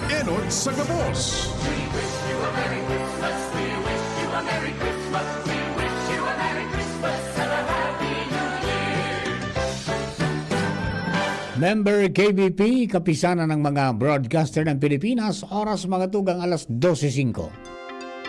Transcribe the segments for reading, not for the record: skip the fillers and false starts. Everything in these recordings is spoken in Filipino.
Enot Sagabos. We wish you a Merry Christmas. We wish you a Merry Christmas. We wish you a Merry Christmas and a Happy New Year. Member KBP, kapisanan ng mga broadcaster ng Pilipinas, oras mga tugang alas 12:05.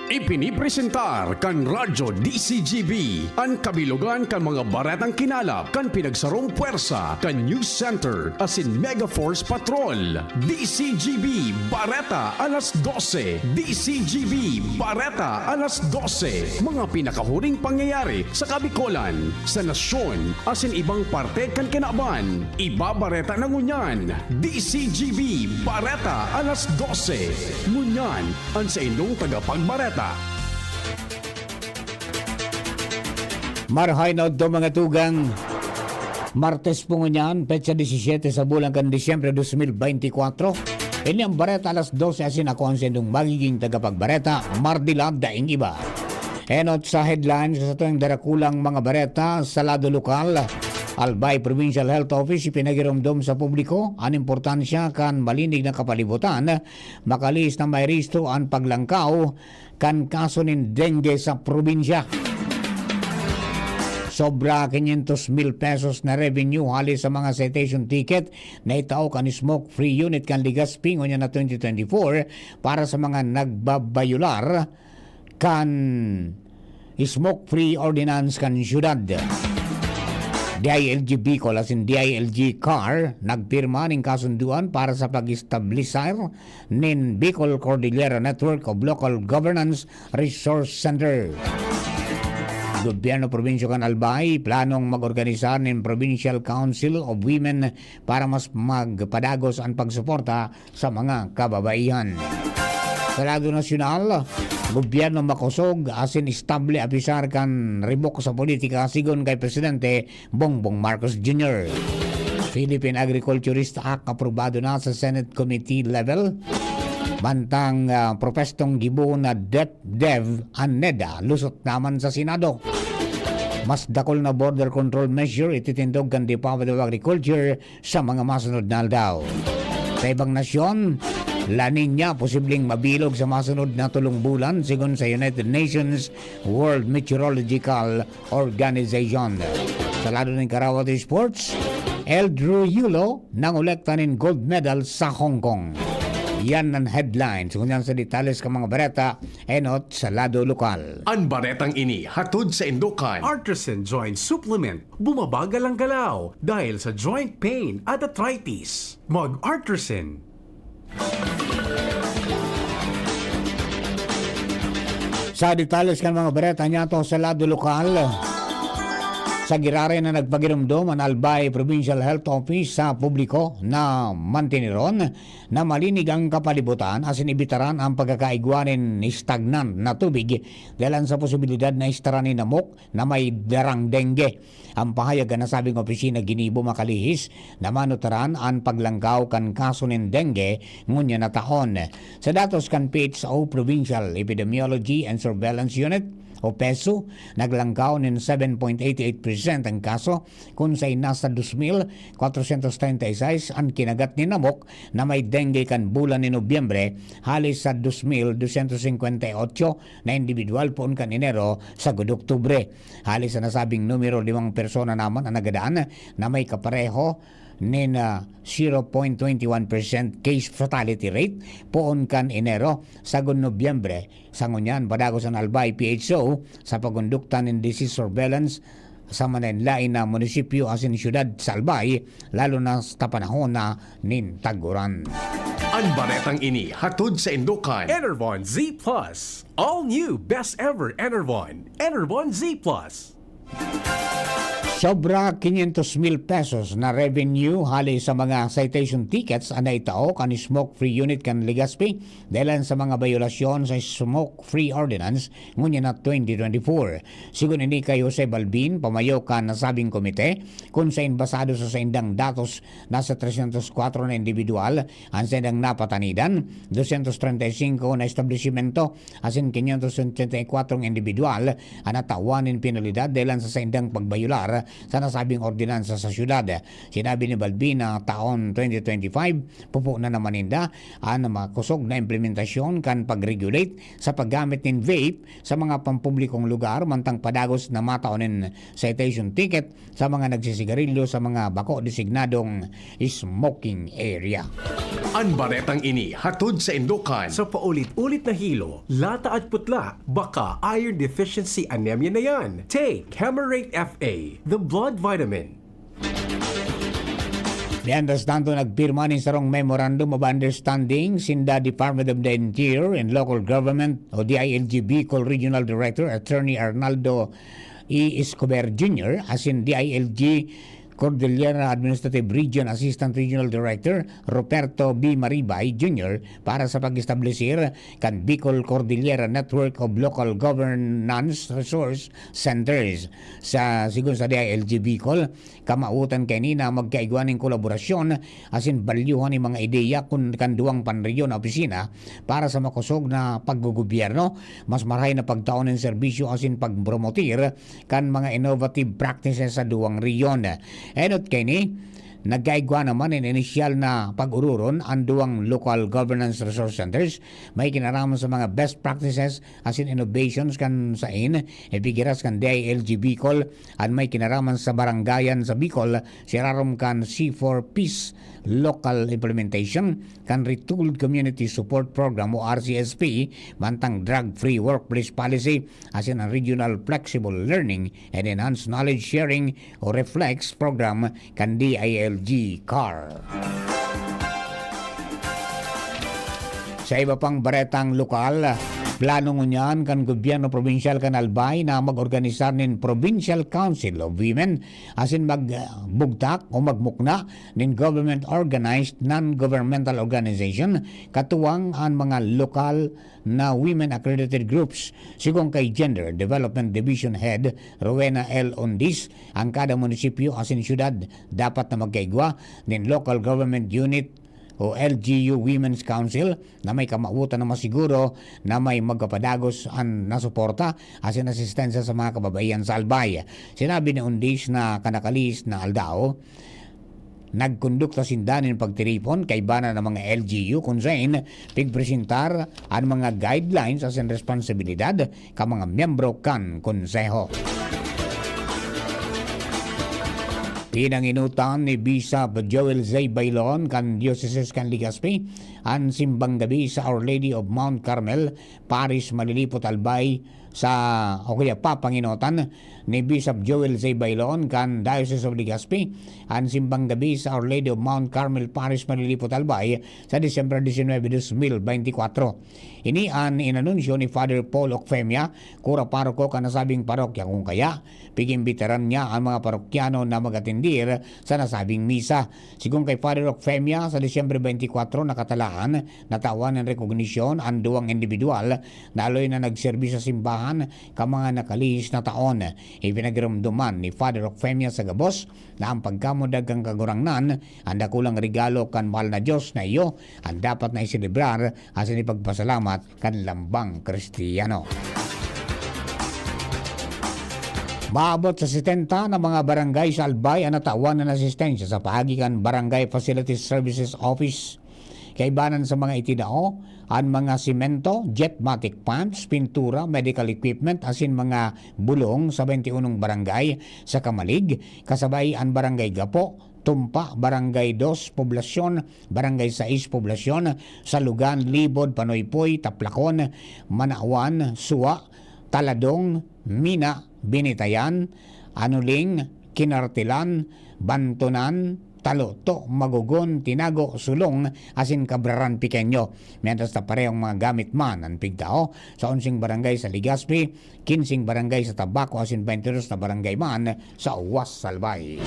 Ipinipresentar kan Radyo DCGB ang kabilugan kan mga baretang kinalap kan pinagsarong puwersa kan News Center asin Mega Force Patrol. DCGB Bareta alas 12. DCGB Bareta alas 12. Mga pinakahuring pangyayari sa Kabikolan, sa nasyon asin ibang parte kan kinaban. Ibabareta na ngunyan. DCGB Bareta alas 12. Ngunyan ang sa inyong tagapagbareta. Marhay na do mga tugang Martes po ngunyan, petsa 17 sa bulan kan Disyembre 2024. Ini ang bareta alas 12 asin ako ang sendong magiging tagapagbareta, Mardilab daing iba. Enot sa headlines sa tuwing darakulang mga bareta sa lado lokal. Albay Provincial Health Office ipinagiromdom sa publiko ang importansya kan malinig na kapalibutan, makalis na may risto ang paglangkaw kan kaso ng dengue sa probinsya. Sobra 500,000 pesos na revenue hali sa mga citation ticket na itao kan smoke-free unit kan Legazpi ngonya na 2024 para sa mga nagbabayular kan smoke-free ordinance kan syudad. DILG Bicol asin DILG CAR nagpirma ng kasunduan para sa pag-establisar nin Bicol Cordillera Network of Local Governance Resource Center. Gobyerno Probinsya kan Albay planong mag-organisar ng Provincial Council of Women para mas magpadagos ang pagsuporta sa mga kababaihan. Sa lado nasyonal, gobyerno makusog asin estable apisar kan ribok sa politika sigon kay Presidente Bongbong Marcos Jr. Philippine Agriculturist Act aprobado na sa Senate Committee level. Bantang propestong gibo na DepDev ang NEDA lusot naman sa Senado. Mas dakol na border control measure ititindog kan Department of Agriculture sa mga masunod na aldaw. Sa ibang nasyon, La Nina posibleng mabilog sa masunod na 3 bulan sigon sa United Nations World Meteorological Organization. Sa lado ng Karawati Sports, Eldrew Yulo nangolekta ng gold medal sa Hong Kong. Yan ang headlines. Ngunyan sa detalles ka mga bareta, enot sa lado lokal. Ang baretang ini hatod sa Indukan. Artisan Joint Supplement. Bumabagal ang galaw dahil sa joint pain at arthritis. Mag-Artisan. Sa detalles ka mga bareta niya to sa lado lokal. Sa girare na nagpagirumdom ang Albay Provincial Health Office sa publiko na mantiniron na malinig ang kapalibutan asin ibitaran ang pagkakaigwanin ni stagnant na tubig dahil sa posibilidad na istaranin namok na may darang dengue. Ang pahayag na sabing opisina Ginibo Makalihis na manutaran ang paglangkaw kan kaso ng dengue ngunya na taon. Sa datos kan PHO Provincial Epidemiology and Surveillance Unit o PESO, naglangkaw ng 7.88% ang kaso kung sa'y nasa 2,436 ang kinagat ni namok na may dengue kan bulan ni Nobyembre halis sa 2,258 na individual poon kan Enero sa Oktubre. Halis sa nasabing numero 5 persona naman ang nagadaan na may kapareho nin 0.21% case fatality rate poon kan Enero sa Nobyembre. Sa ngunyan, badagos ang Albay PHO sa pagkondukta ng disease surveillance sa mananlain na munisipyo asin syudad sa Albay, lalo na sa panahon na nin taguran. Ang baretang ini hatod sa Indukan. Enervon Z Plus. All new best ever Enervon. Enervon Z Plus. Sobra 500,000 pesos na revenue hali sa mga citation tickets na itao kan smoke-free unit kan Legazpi dahil sa mga violasyon sa smoke-free ordinance ngunya na 2024. Sigun ini kay Jose Balbin, pamayo kan nasabing komite, kung sa basado sa indang datos nasa 304 na individual ang sendang napatanidan, 235 na establishmento asin 584 individual ang natawanin penalidad dahil sa indang pagbayular sa nasabing ordinansa sa syudad. Sinabi ni Balbi na taon 2025 pupo na naman ninda ang makusog na implementasyon kan pag-regulate sa paggamit ng vape sa mga pampublikong lugar mantang padagos na mataonin citation ticket sa mga nagsisigarilyo sa mga bako designadong smoking area. Ang baretang ini hatod sa Indokan. Sa paulit-ulit na hilo, lata at putla, baka iron deficiency anemia na yan. Take Hemarate FA, the blood vitamin. Mientras tanto, nagpirma ni sarong Memorandum of Understanding sinda Department of the Interior and Local Government o DILG Bicol Regional Director Attorney Arnaldo E. Escobar Jr. as in DILG Cordillera Administrative Region Assistant Regional Director Roberto B. Maribay Jr. para sa pag-establisir kan Bicol Cordillera Network of Local Governance Resource Centers sa sigun sa DILG Bicol. Kamautan kay ni na magkaigwaning kolaborasyon asin balyuhan ni mga ideya kun kanduang panregiyon na opisina para sa makusog na paggugobyerno, mas marahay na pagtaon ng serbisyo asin pagpromotir kan mga innovative practices sa duwang reyon. Enot kay ni, nagkaigwa naman in inisyal na pag-ururon ang duwang local governance resource centers. May kinaraman sa mga best practices as in innovations kan sa ibigiras kan DILG Bicol at may kinaraman sa barangayan sa Bicol sirarom kan C4 Peace Local Implementation kan Retooled Community Support Program o RCSP mantang drug-free workplace policy as in a regional flexible learning and enhanced knowledge sharing o REFLEX program kan DILG CAR. Sa iba pang baretang lokal, plano ngunyan kan gobyerno provincial kan Albay na mag-organisar nin Provincial Council of Women asin magbugtak o magmukna nin government-organized non-governmental organization katuwang ang mga lokal na women accredited groups. Sigong kay Gender Development Division Head Rowena L. Ondis, ang kada munisipyo asin syudad dapat na magkaigwa nin local government unit o LGU Women's Council na may kamautan na masiguro na may magkapadagos ang nasuporta asin asistensya sa mga kababaihan sa Albay. Sinabi ni Undis na kanakalis na aldao nagkondukta sindanin pagtiripon kay bana ng mga LGU kung saan pigpresentar ang mga guidelines asin responsibilidad ka mga miyembro kan konseho. Pinanginutan ni Bishop Joel Z. Bailon kan Diocese kan Legazpi ang simbang gabi sa Our Lady of Mount Carmel, Paris, Malilipot, Albay sa o kaya papanginutan ni Bishop Joel Z. Bailon kan Diocese of Legazpi ang simbang gabi sa Our Lady of Mount Carmel, Paris, Malilipot, Albay sa Disyembre 19, 2024. Ini ang inanunsyo ni Father Paul Ocfemia, kura paroko ka nasabing parokya kung kaya pigimbitaran niya ang mga parokyano na magatindir sa nasabing misa. Sigung kay Father Ocfemia sa Disyembre 24 nakatalaan natawan ng rekognisyon ang duwang individual na aloy na nagserbi sa simbahan ka mga nakalihis na taon. Ipinagramduman ni Father Ocfemia sa gabos na ang pagkamudag kang kagurangnan ang dakulang regalo kan mahal na Diyos na iyo ang dapat na isilibrar asin ipagpasalamat kan lambang Kristiyano. Maabot sa 70 na mga barangay sa Albay ang natawan ng asistensya sa pahagikan Barangay Facilities Services Office. Kaibanan sa mga itinao ang mga simento, jetmatic pumps, pintura, medical equipment asin mga bulong sa 21 barangay sa Kamalig, kasabay ang Barangay Gapo, Tumpa, Barangay 2, Poblasyon, Barangay 6, Poblasyon, Salugan, Libod, Panoypoy, Taplakon, Manawan, Suwa, Taladong, Mina, Binitayan, Anuling, Kinartilan, Bantunan, Taloto, Magugon, Tinago, Sulong, asin Cabraran, Pequeño. Mientras na parehong mga gamit man ang pigtao sa 11 barangay sa Legazpi, 15 barangay sa Tabaco, asin 22 na barangay man sa Uwas, Salbay.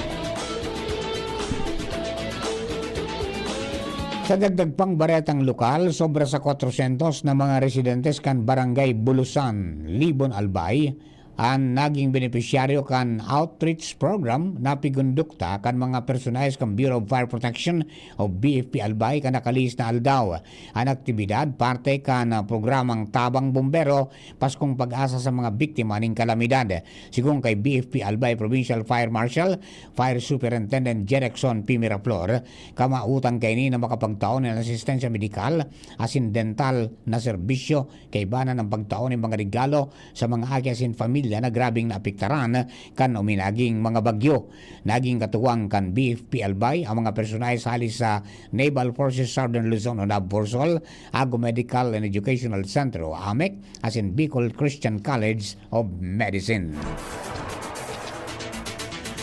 Sa dagdag pang baretang lokal, sobra sa 400 na mga residentes kan Barangay Bulusan, Libon, Albay, ang naging benepisyaryo kan outreach program na pigundukta kan mga personalis kan Bureau of Fire Protection o BFP Albay kan nakalis na aldaw. Ang aktibidad parte kan programang Tabang Bombero Paskong Pag-asa sa mga biktima ng kalamidad. Sigung kay BFP Albay Provincial Fire Marshal, Fire Superintendent Jerickson P. Miraflor, kamautang kay ni na makapagtaon ng asistensya medikal asin dental na serbisyo kay bana ng pagtaon ng mga regalo sa mga aki asin pamilya na grabing naapektaran kan uminaging mga bagyo. Naging katuwang kan BFP Albay ang mga personal salis sa Naval Forces Southern Luzon o NAVFORSOL, Ago Medical and Educational Center o AMEC, asin Bicol Christian College of Medicine.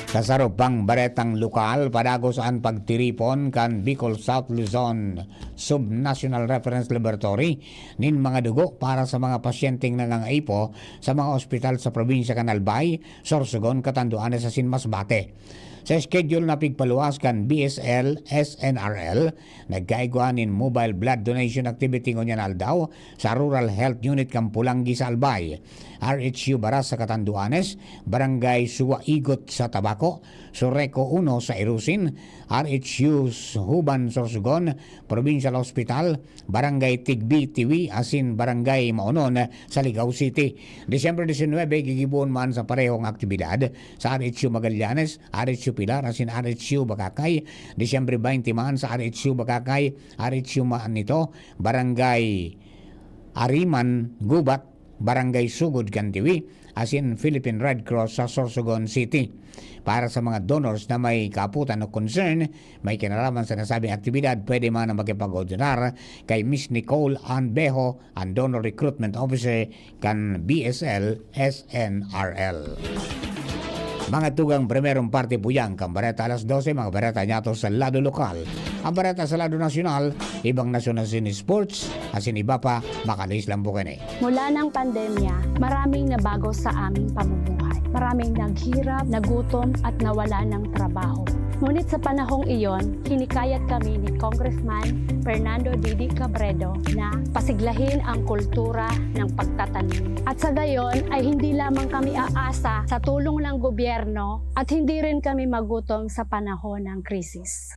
Kasarupang baretang lokal padago saan pagtiripon kan Bicol South Luzon Subnational Reference Laboratory nin mga dugo para sa mga pasyenteng nangangaipo sa mga ospital sa probinsya kan Albay, Sorsogon, Catanduanes asin Masbate. Sa schedule na pigpaluwas kan BSL SNRL, nagkaigwa nin mobile blood donation activity ngunyan aldaw sa Rural Health Unit Kampulanggi sa Albay, RHU Baras sa Catanduanes, Barangay Suwaigot sa Tabaco, Sureco 1 sa Irusin, RHU Huban Sorsogon, Provincial Hospital, Barangay Tigbi Tiwi asin Barangay Maonon sa Ligao City. December 19 gigibuon man sa parehong aktibidad sa RHU Magallanes, RHU Pilar asin RHU Bakakay. Disyembre 20 man sa RHU Bakakay, RHU Maanito, Barangay Ariman Gubat, Barangay Sugod Gantiwi asin Philippine Red Cross sa Sorsogon City. Para sa mga donors na may kaputan o concern, may kinalaman sa nasabing aktibidad, pwede man na makipag-ordinar kay Miss Nicole Ann Bejo, ang Donor Recruitment Officer kan BSL SNRL. Mga tugang primerong parte puyang kang bareta alas 12, mga bareta nyato sa lado lokal. Ang bareta sa lado nasyonal, ibang nasyonal sin sports, asin iba pa, makalis lang po kini. Mula ng pandemya, maraming nabago sa aming pamumuhay. Maraming naghirap, nagutom at nawala ng trabaho. Ngunit sa panahong iyon, hinikayat kami ni Congressman Fernando Didi Cabredo na pasiglahin ang kultura ng pagtatanim. At sa gayon ay hindi lamang kami aasa sa tulong ng gobyerno at hindi rin kami magutom sa panahon ng krisis.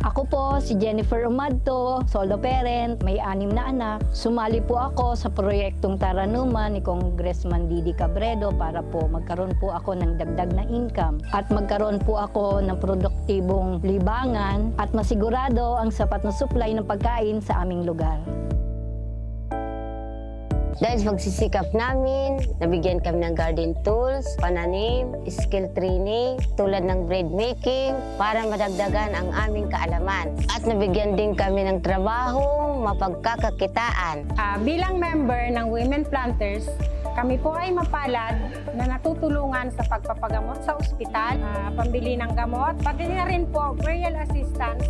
Ako po si Jennifer Umadto, solo parent, may 6 na anak. Sumali po ako sa proyektong Taranuman ni Congressman Didi Cabredo para po magkaroon po ako ng dagdag na income at magkaroon po ako ng produktibong libangan at masigurado ang sapat na supply ng pagkain sa aming lugar. Dahil sa pagsisikap namin, nabigyan kami ng garden tools, pananim, skill training, tulad ng bread making, para madagdagan ang aming kaalaman. At nabigyan din kami ng trabaho, mapagkakakitaan. Bilang member ng Women Planters, kami po ay mapalad na natutulungan sa pagpapagamot sa ospital, pambili ng gamot, pati na rin po burial assistance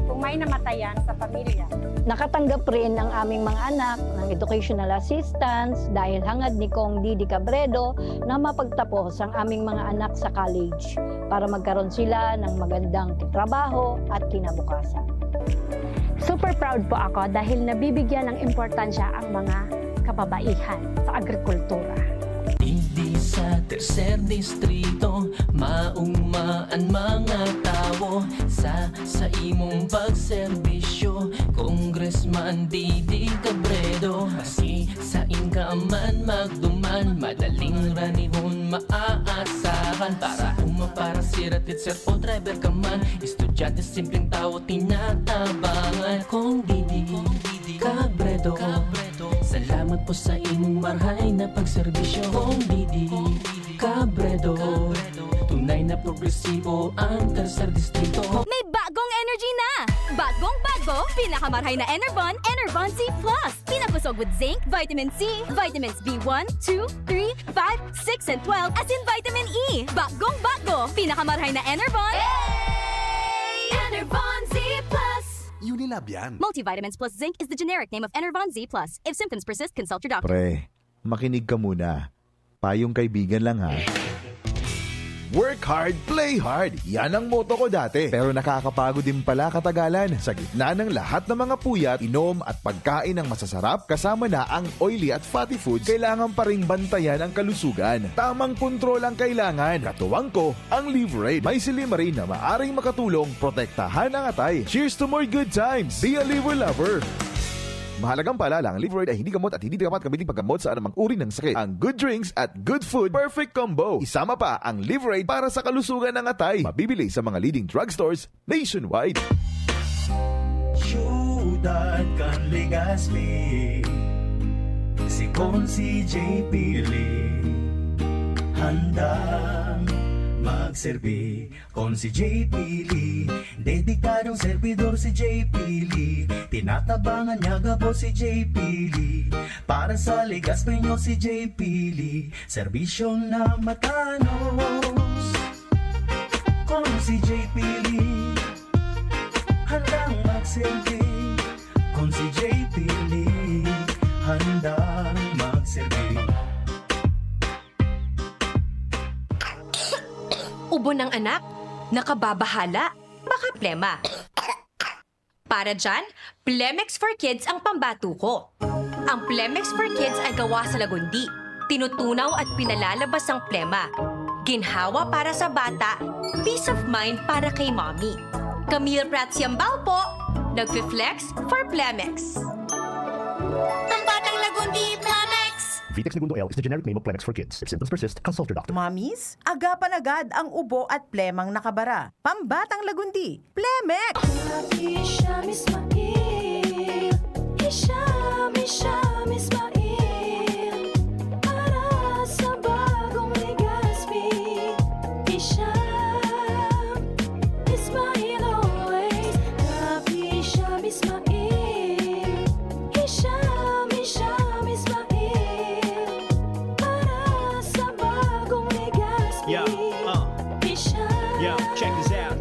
kung may namatayan sa pamilya. Nakatanggap rin ang aming mga anak ng educational assistance dahil hangad ni Kong Didi Cabredo na mapagtapos ang aming mga anak sa college para magkaroon sila ng magandang trabaho at kinabukasan. Super proud po ako dahil nabibigyan ng importansya ang mga kababaihan sa agrikultura. Hindi sa tercer distrito, maugmaan mga tao sa imong pagserbisyo, Congressman Didi Cabredo. Asi sa inkaman magduman, madaling ranihon maaasahan. Para para siratit sir o driver ka man, estudyante simpleng tao tinatabangan. Kung Didi Cabredo, salamat po sa imong marhay na pagserbisyo. Kung Didi Cabredo, tunay na progresibo ang tercer distrito. May bagong energy na! Bagong-bago, pinakamarhay na Enervon, Enervon C+. Pinapusog with zinc, vitamin C, vitamins B1, 2, 3, 5, 6, and 12, as in vitamin E. Bagong-bago, pinakamarhay na Enervon. Hey! Enervon Z+. Unilab yan. Multivitamins plus zinc is the generic name of Enervon Z+. If symptoms persist, consult your doctor. Pre, makinig ka muna. Payong kaibigan lang ha. Work hard, play hard. Yan ang motto ko dati. Pero nakakapagod din pala katagalan. Sa gitna ng lahat ng mga puyat, inom at pagkain ng masasarap kasama na ang oily at fatty foods, kailangan pa ring bantayan ang kalusugan. Tamang kontrol ang kailangan. Katuwang ko, ang Liverade. May Silimarin na maaring makatulong protektahan ang atay. Cheers to more good times. Be a liver lover. Mahalagang paalala, ang Liverade ay hindi gamot at hindi dapat gamitin paggamot sa anumang uri ng sakit. Ang good drinks at good food, perfect combo. Isama pa ang Liverade para sa kalusugan ng atay. Mabibili sa mga leading drugstores nationwide. Syudad kan Legazpi, si Consi J. Pili, handang magserbi. Consi J. Pili, dedikadong servidor si J. Pili, tinatabangan niya gabo si J. Pili, para sa Legazpeño si J. Pili, serbisyo na matanos. Consi J. Pili, handang magserbi. Consi J. Pili, handang magserbi. Ubo ng anak, nakababahala, baka plema. Para dyan, Plemex for Kids ang pambato ko. Ang Plemex for Kids ay gawa sa lagundi. Tinutunaw at pinalalabas ang plema. Ginhawa para sa bata, peace of mind para kay mommy. Camille Prats Yambao po, nagfi-flex for Plemex. Pambatang lagundi, Plemex! Vitex Segundo L is the generic name of Plemex for kids. If symptoms persist, consult your doctor. Mamis, agapan agad ang ubo at plemang nakabara. Pambatang lagundi, Plemex! Para sa bagong Legazpi, Ismail always. Happy Sham Ismail, Hisham Ismail. Para sa bagong Legazpi, Yo, check this out.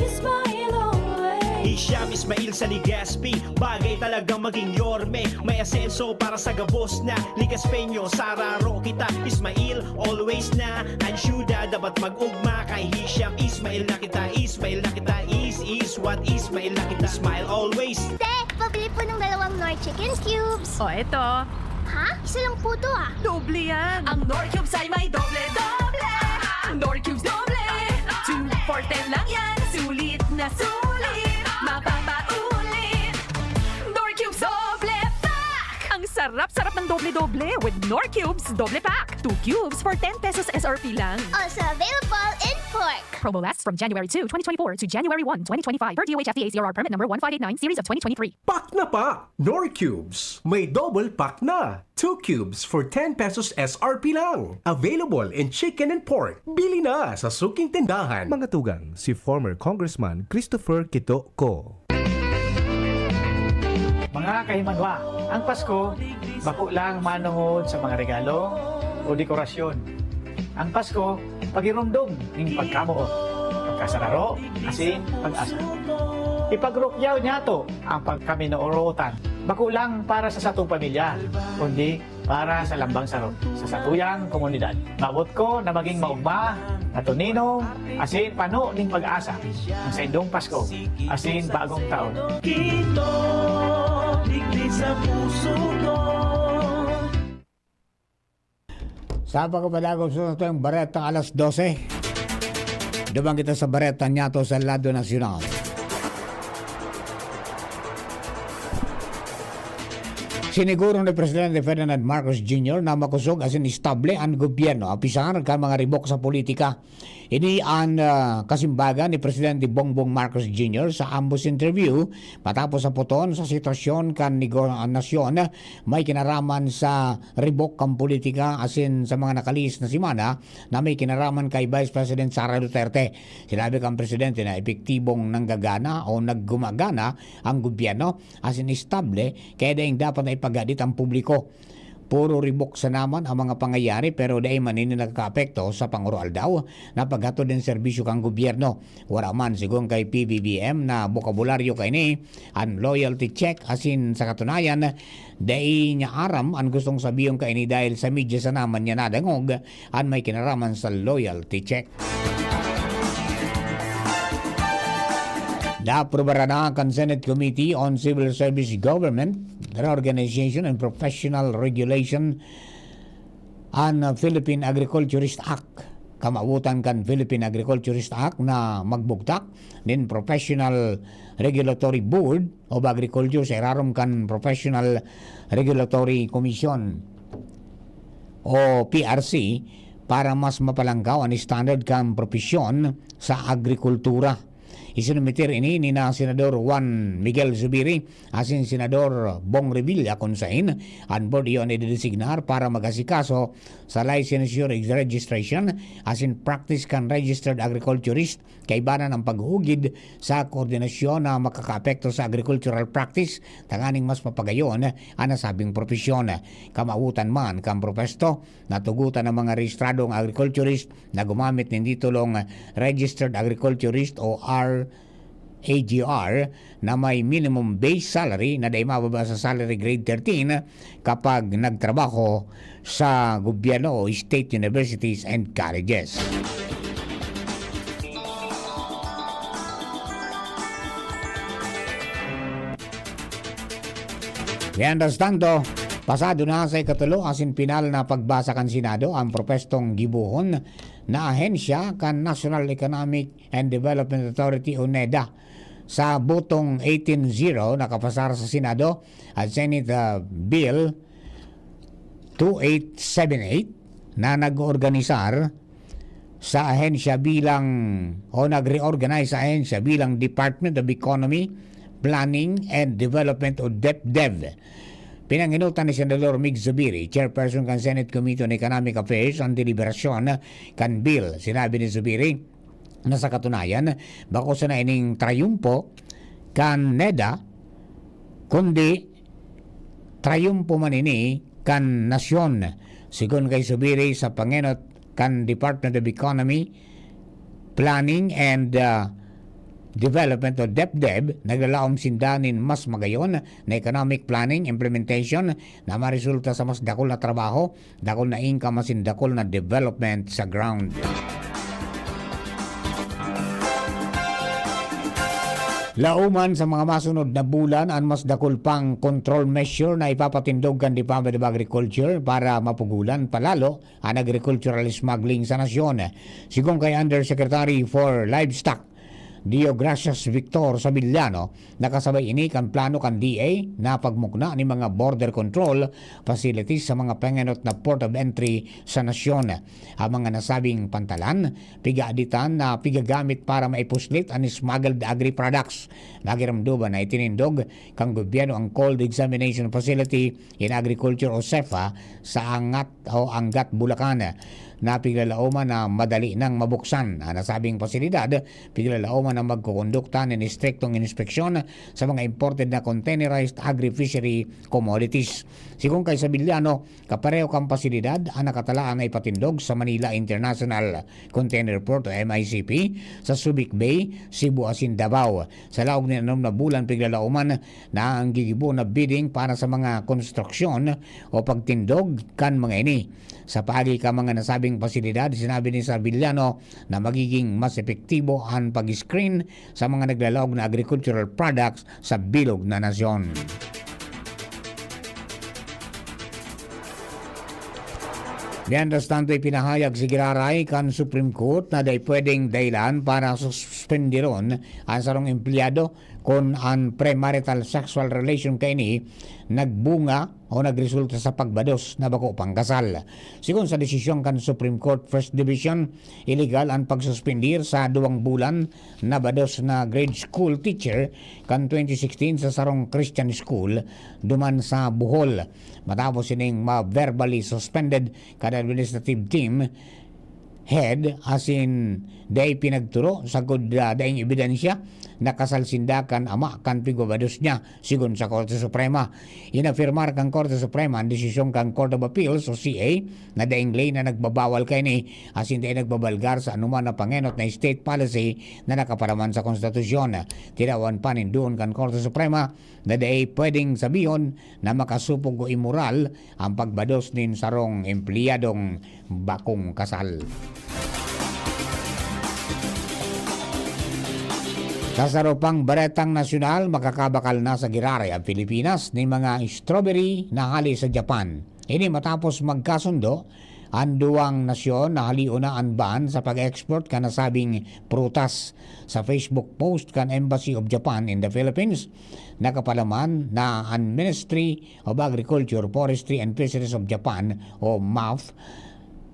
Ismail always. Hisham Ismail sa Legazpi, bagay talagang maging yorme. May asenso para sa gabos na Legazpeño, sararo kita. Ismail always na ang syudad, dapat mag-ugma kay Hisham Ismail na kita. Ismail na kita, is what Ismail na kita. Smile always. Te, pabili po ng 2 Nor Chicken Cubes. O, eto. Ha? Isa lang po to ah. Doble yan. Ang Nor Cubes ay may doble-doble. Nor Cubes doble. 2 for 10 lang yan. Sulit na sulit. Mapapaulit. Nor Cubes doble pack. Ang sarap-sarap ng doble-doble with Nor Cubes doble pack. 2 cubes for 10 pesos SRP lang. Also available in pork. Promo lasts from January 2, 2024 to January 1, 2025 per DOH FDA CRR permit number 1589 series of 2023. Pack na pa! Nor Cubes. May double pack na. 2 cubes for 10 pesos SRP lang. Available in chicken and pork. Bili na sa suking tindahan. Mga tugang, si former Congressman Christopher Quito Co. Mga kahimanwa, ang Pasko, bako lang manungod sa mga regalo o dekorasyon. Ang Pasko, pagirumdum ng pagkamuot, pagkasararo, asin, pag-asa. Ipagrukyaw niya to ang pagkaminoorutan. Bako lang para sa satong pamilya, kundi para sa lambang sarot, sa satuyang komunidad. Mabot ko na maging maugma, natuninong, asin pano ning pag-asa. Ang sa indong Pasko, asin bagong taon. Kito, liglig sa puso ko. Sa pagkapadagong sunod ito yung Bareta alas 12. Dumang kita sa Bareta Nyato sa Lado Nacional. Siniguro ni Presidente Ferdinand Marcos Jr. na makusog asin istable ang gobyerno apisan ka mga ribok sa politika. Ini ang kasimbagan ni Presidente Bongbong Marcos Jr. sa ambos interview matapos sa puton sa sitwasyon kan nasyon may kinaraman sa ribok kang politika asin sa mga nakalis na simana na may kinaraman kay Vice President Sara Duterte. Sinabi kang Presidente na epektibong nanggagana o naggumagana ang gobyerno asin istable kaya daing dapat na ipagadit ang publiko. Puro ribok sa naman ang mga pangyayari pero dahil manini nagka-apekto sa pangural daw na paghatod ng serbisyo kang gobyerno. Wala man sigong kay PBBM na bokabularyo kay ni ang loyalty check asin sa katunayan dahil niya aram ang gustong sabihin kay ni dahil sa media sa naman niya nadangog ang may kinaraman sa loyalty check. Naaprobara na ang Senate Committee on Civil Service Government, Reorganization and Professional Regulation ang Philippine Agriculturist Act. Kamautan kan Philippine Agriculturist Act na magbugtak din Professional Regulatory Board of Agriculture sa irarom kan Professional Regulatory Commission o PRC para mas mapalangkaw ang standard kan propesyon sa agrikultura. Isinumitir ini ni na Senador Juan Miguel Zubiri asin Senador Bong Revilla konsain ang board iyon i-designar para mag-asikaso sa licensure registration asin practice kan registered agriculturist kaibanan ang paghugid sa koordinasyon na makakaapekto sa agricultural practice tanganing mas mapagayon ang nasabing propesyon. Kamautan man kang propesto natugutan ng mga rehistradong agriculturist na gumamit ng titulong registered agriculturist o AGR na may minimum base salary na day mababa sa salary grade 13 kapag nagtrabaho sa gobyerno o state universities and colleges. Mientras tanto, pasado na sa ikatulo asin pinal na pagbasa kan Senado ang propestong gibuhon na ahensya kan National Economic and Development Authority o NEDA. Sa botong 18-0 nakapasar sa Senado at Senate Bill 2878 na nag-organisar sa ahensya bilang o nag-reorganize sa ahensya bilang Department of Economy, Planning and Development o DepDev. Pinanginutan ni Senador Mig Zubiri, Chairperson kan Senate Committee on Economic Affairs ang deliberasyon kan bill. Sinabi ni Zubiri na sa katunayan, bako sa naining trayumpo kan NEDA, kundi trayumpo man ini kan nasyon. Sigon kay Zubiri sa pangenot kan Department of Economy, Planning and Development o DepDev, naglalaom sindanin mas magayon na economic planning implementation na maresulta sa mas dakol na trabaho, dakol na income masin dakol na development sa ground. Lauman sa mga masunod na bulan ang mas dakol pang control measure na ipapatindog kan Department of Agriculture para mapugulan palalo ang agricultural smuggling sa nasyon. Sigong kay Undersecretary for Livestock Dio Gracias Victor Sabillano, nakasabay ini kan plano kan DA na pagmukna ni mga border control facilities sa mga panganot na port of entry sa nasyon. Ang mga nasabing pantalan, pigaaditan na pigagamit para maipuslit ang smuggled agri-products. Nagiramduban na itinindog kang gobyerno ang Cold Examination Facility in Agriculture o CEFA sa Angat, Bulacan. Na piglalauman na madali nang mabuksan ang nasabing pasilidad, piglalauman na magkukondukta ng istriktong inspeksyon sa mga imported na containerized agri-fishery commodities. Sigong kay Sabillano, kapareho kang pasilidad ang nakatalaan na ipatindog sa Manila International Container Port o MICP sa Subic Bay, Cebu asin Davao. Sa laog ni na bulan piglalauman na ang gigibo na bidding para sa mga konstruksyon o pagtindog kan mga ini. Sa pagi ka mga nasabing pasilidad, sinabi ni Sabillano na magiging mas epektibo ang pag-screen sa mga naglalaog na agricultural products sa bilog na nasyon. Mientras tanto, ipinahayag si Giraray kan Supreme Court na day pwedeng daylan para suspendiron ang sarong empleyado kung ang premarital sexual relation kay ni nagbunga o nagresulta sa pagbados na bako pangkasal. Sigon sa desisyon kan Supreme Court First Division, illegal ang pagsuspendir sa 2 bulan na bados na grade school teacher kan 2016 sa sarong Christian School duman sa Bohol. Matapos sining ma-verbally suspended kada administrative team head asin day pinagturo sa good daing ebidensya nakasalsindakan ama kan pigobados niya sigon sa Korte Suprema. Inafirmar kang Korte Suprema ang desisyon kang Court of Appeals o CA na daing lay na nagbabawal kay ni asin day nagbabalgar sa anuman na pangenot na state policy na nakaparaman sa konstitusyon. Tinawan pa doon kang Korte Suprema na day pwedeng sabiyon na makasupog o immoral ang pagbados nin sarong empleyadong bakong kasal. Sa sarupang baretang nasyonal, makakabakal na sa Girare ang Pilipinas ni mga strawberry na hali sa Japan. Ini matapos magkasundo ang duwang nasyon na haliunaan ban sa pag-export ka nasabing prutas. Sa Facebook post kan Embassy of Japan in the Philippines, nakapalaman na ang Ministry of Agriculture, Forestry and Fisheries of Japan o MAF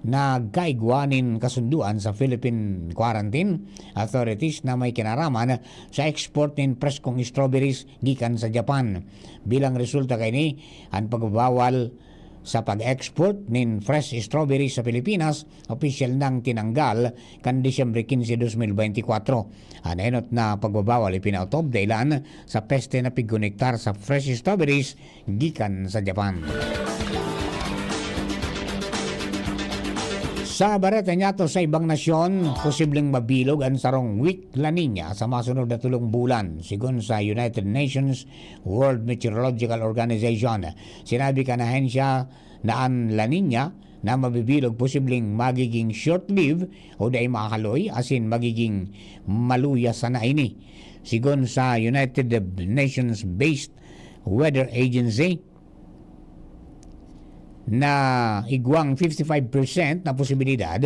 na gaigwanin kasunduan sa Philippine Quarantine Authorities na may kinaraman sa export ng preskong strawberries gikan sa Japan. Bilang resulta kay ni ang pagbabawal sa pag-export ng fresh strawberries sa Pilipinas, opisyal nang tinanggal kan Disyembre 15, 2024. Anenot na pagbabawal ipinautob dahilan sa peste na pigunektar sa fresh strawberries gikan sa Japan. Sa bareta niya to sa ibang nasyon, posibleng mabilog ang sarong weak La Nina sa masunod na 3 bulan. Sigon sa United Nations World Meteorological Organization, sinabi ka na hensya na ang La Nina na mabibilog posibleng magiging short-lived o dahil makakaloy asin magiging maluya sa naini. Sigon sa United Nations Based Weather Agency, na igwang 55% na posibilidad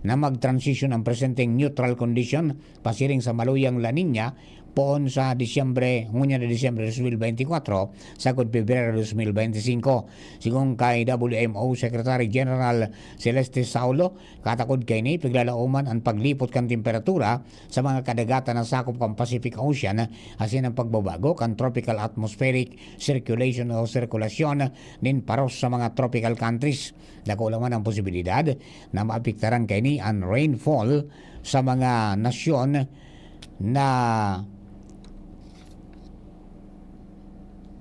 na mag-transition ang presenteng neutral condition pasiring sa maluyang La Nina poon sa Disyembre 2024 sa Pebrero 2025. Sigung kay WMO Secretary General Celeste Saulo, katakod kay ni piglalauman ang paglipot kan temperatura sa mga kadagatan na sakop kan Pacific Ocean asin ang pagbabago kan tropical atmospheric circulation o sirkulasyon nin paros sa mga tropical countries. Dako laman ang posibilidad na maapektaran kay ni ang rainfall sa mga nasyon na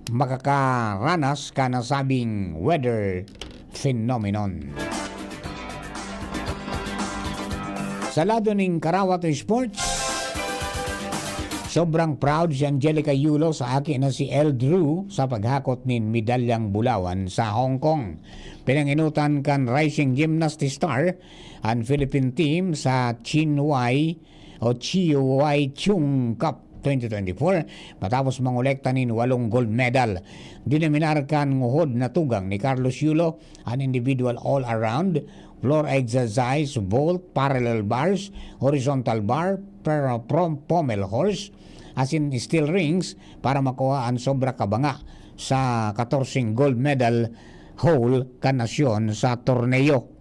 makakaranas ka nasabing weather phenomenon. Sa lado ng Karawat Sports, sobrang proud si Angelica Yulo sa akin na si El Drew sa paghakot nin medalyang bulawan sa Hong Kong. Pinanginutan kan rising gymnast star ang Philippine team sa Chihua Chung Cup 2024 matapos mangolekta nin 8 gold medal. Dinaminar kan nguhod na tugang ni Carlos Yulo ang individual all-around, floor exercise, vault, parallel bars, horizontal bar, pommel horse, asin steel rings para makuha ang sobra kabanga sa 14 gold medal hole kanasyon sa torneo.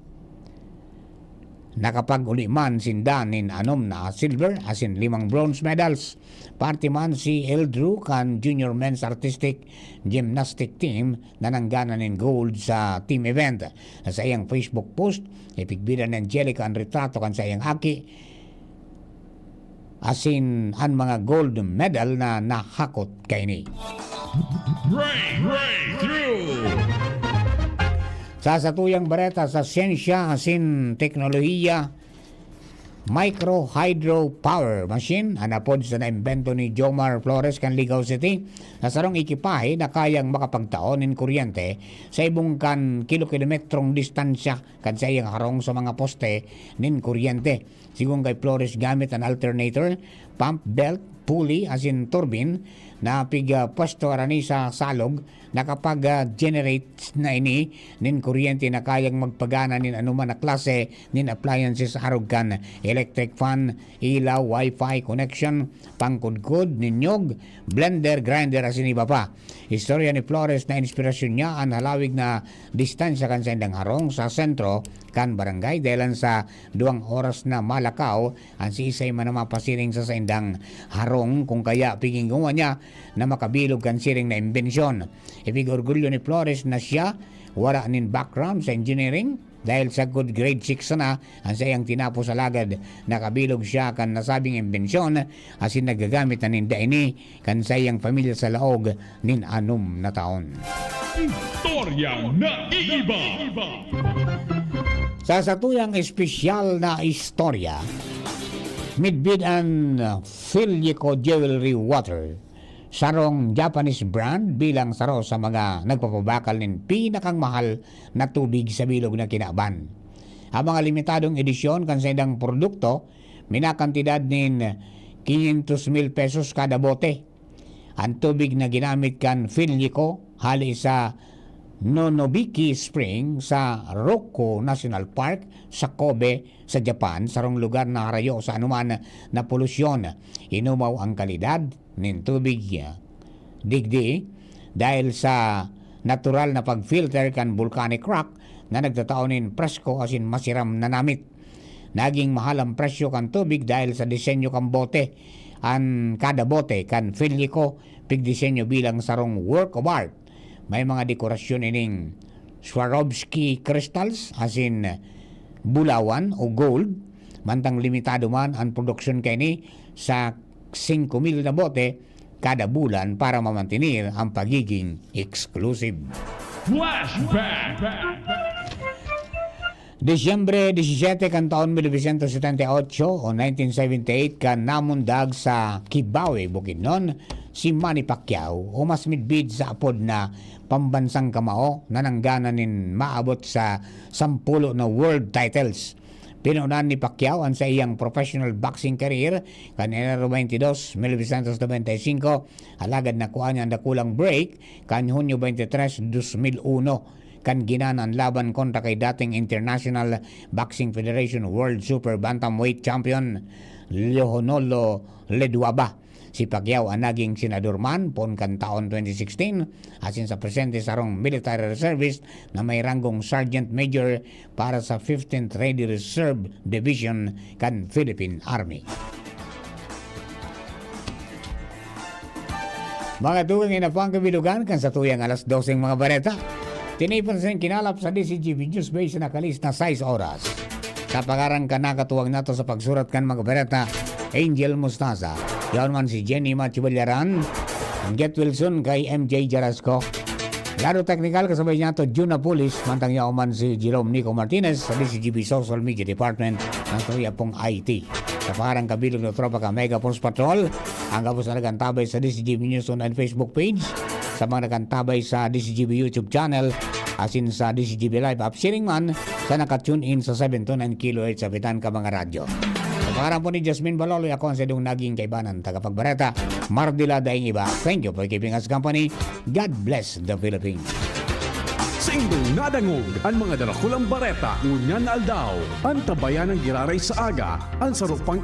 Nakapag-uli man sindanin 6 na silver asin 5 bronze medals. Party man si El Drew kan junior men's artistic gymnastic team na nangganan ng gold sa team event. Sa iyang Facebook post, ipigbidan ng Angelica ang retrato kan sa iyang aki asin ang mga gold medal na nahakot kay ni. Breakthrough! Sa satuyang bareta sa siyensya asin teknolohiya, micro hydro power machine anapod sa naimbento ni Jomar Flores kan Ligaw City na sarong ekipahe na kayang makapagtaon ng kuryente sa ibong kan kilometrong distansya kan sa iyang harong sa mga poste nin kuryente. Sigung kay Flores gamit ang alternator, pump belt, pulley asin turbine na pwesto arani sa salog na kapag generate na ini nin kuryente na kayang magpagana nin anuman na klase nin appliances arog kan electric fan, ilaw, wifi connection, pangkudkod, ninyog, blender, grinder asin iba pa. Istorya ni Flores na inspirasyon niya ang halawig na distansya kan sa indang harong sa sentro kan barangay dahil sa 2 oras na malakaw ang si isay man na mapasiring sa indang harong kung kaya piginggawa niya na makabilog kan siring na imbensyon. Ibig orgulyo ni Flores na siya wala nin background sa engineering dahil sa good grade 6 na ang sayang tinapos sa lagad nakabilog siya kan nasabing imbensyon asin nagagamit na ninda ini kan sayang pamilya sa laog nin 6 na taon. Istorya na iiba! Sa satuyang espesyal na istorya, midbid ang Filyeco Jewelry Water, sarong Japanese brand bilang saro sa mga nagpapabakal ng pinakang mahal na tubig sa bilog na kinaban. Ang mga limitadong edisyon kan sa idang produkto, minakantidad nin 500,000 pesos kada bote. Ang tubig na ginamit kan Filnico hali sa Nonobiki Spring sa Rokko National Park sa Kobe sa Japan, sarong lugar na harayo sa anuman na polusyon. Inumaw ang kalidad ng tubig digdi dahil sa natural na pag-filter kan volcanic rock na nagtataonin presko asin masiram na namit. Naging mahal ang presyo kan tubig dahil sa disenyo kan bote. Ang kada bote kan Filnico pigdisenyo bilang sarong work of art. May mga dekorasyon ining Swarovski crystals asin bulawan o gold. Mantang limitado man ang produksyon kini sa 5,000 na bote kada bulan para mamantinir ang pagiging exclusive. Flashback. Disyembre 17 kan taon 1978 o 1978 kan namundag sa Kibawe, Bukidnon si Manny Pacquiao o mas midbid sa apod na pambansang kamao na nanggananin maabot sa 10 na world titles. Pinunan ni Pacquiao ang sa iyang professional boxing career kan Enero 22, 1995 alagad na kuha niya ang dakulang break kan Hunyo 23, 2001 kan ginanan laban kontra kay dating International Boxing Federation World Super Bantamweight Champion Leonolo Leduaba. Si Pacquiao ang naging senador man pon kan taon 2016 asin sa presente sarong military reservist na may ranggong Sergeant Major para sa 15th Ready Reserve Division kan Philippine Army. Mga tuwing inapang kabilugan kan sa tuyang alas 12 mga bareta. Tinipansin kinalap sa DCGB News Base na kalis na 6 oras. Kapagarang ka nakatuwag nato sa pagsurat kan mga bareta, Angel Mustaza. Yaon man si Jenny Machibalyaran, Get Wilson kay MJ Jarasco. Laro technical kasabay niya to Juna Pulis, mantang yaon man si Jerome Nico Martinez sa DCGB Social Media Department ng tuya pong IT. Kapagarang kabilog na tropa ka Mega Force Patrol, ang kapos na nagantabay sa DCGB News on and Facebook page, sa mga nakantabay sa DCGB YouTube channel asin sa DCGB Live app sharing man sa nakatune in sa 729 kHz sa bitan ka mga radyo. Sa pangarang po ni Jasmine Baloloy, ako ang sadong naging kaibanan tagapagbareta Mardila daing iba. Thank you for keeping us company. God bless the Philippines. Sa indong nadangog ang mga dalakulang bareta ngunyan aldaw. Ang tabayan ng giraray sa aga ang sarupang